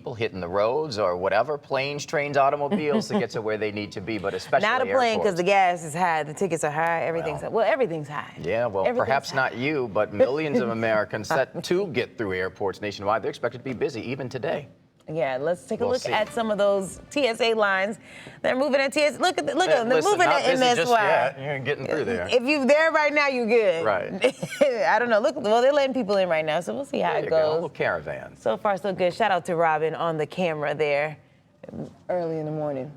People hitting the roads or whatever, planes, trains, automobiles to get to where they need to be, but especially Not a plane because airports. the gas is high, the tickets are high, everything's high. Well, everything's high. Yeah, well, Everything's perhaps high. not you, but millions of Americans set to get through airports nationwide. They're expected to be busy even today. Yeah, let's take a We'll look see. at some of those TSA lines. They're moving at TSA. Look at them. They're moving not at busy MSY. just yet. You're getting through there. If you're there right now, you're good. Right. I don't know. Look, well, they're letting people in right now, so we'll see how There it you go, a goes. little caravan. So far, so good. Shout out to Robin on the camera there early in the morning.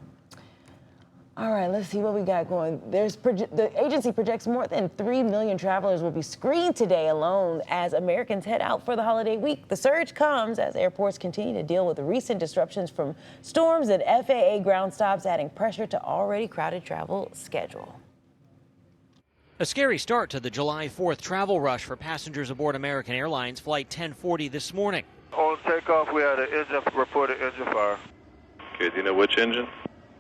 All right, let's see what we got going. The agency projects more than 3 million travelers will be screened today alone as Americans head out for the holiday week. The surge comes as airports continue to deal with the recent disruptions from storms and FAA ground stops, adding pressure to already crowded travel schedule. A scary start to the July 4th travel rush for passengers aboard American Airlines Flight 1040 this morning. On takeoff, we had an reported engine fire. Okay, do you know which engine?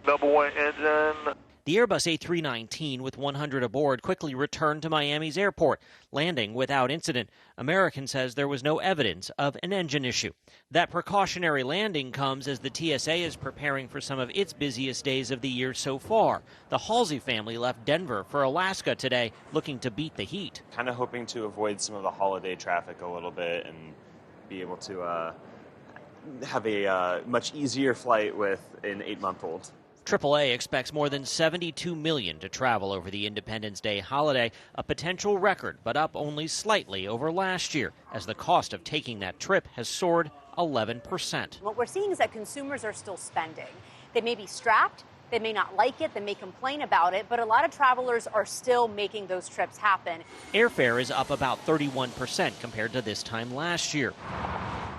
Number one engine. The Airbus A319 with 100 aboard quickly returned to Miami's airport, landing without incident. American says there was no evidence of an engine issue. That precautionary landing comes as the TSA is preparing for some of its busiest days of the year so far. The Halsey family left Denver for Alaska today, looking to beat the heat. Kind of hoping to avoid some of the holiday traffic a little bit and be able to have a much easier flight with an 8-month-old. AAA expects more than 72 million to travel over the Independence Day holiday, a potential record, but up only slightly over last year, as the cost of taking that trip has soared 11%. What we're seeing is that consumers are still spending. They may be strapped, they may not like it, they may complain about it, but a lot of travelers are still making those trips happen. Airfare is up about 31% compared to this time last year.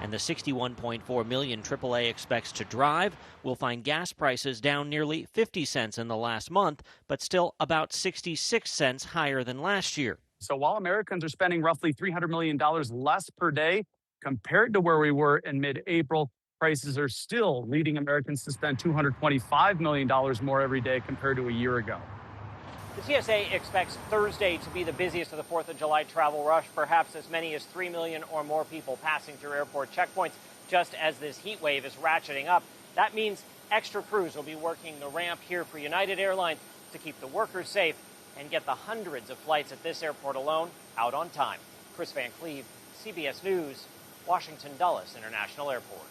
And the 61.4 million AAA expects to drive will find gas prices down nearly 50 cents in the last month, but still about 66 cents higher than last year. So while Americans are spending roughly $300 million less per day compared to where we were in mid-April, prices are still leading Americans to spend $225 million more every day compared to a year ago. The TSA expects Thursday to be the busiest of the 4th of July travel rush, perhaps as many as 3 million or more people passing through airport checkpoints just as this heat wave is ratcheting up. That means extra crews will be working the ramp here for United Airlines to keep the workers safe and get the hundreds of flights at this airport alone out on time. Chris Van Cleve, CBS News, Washington Dulles International Airport.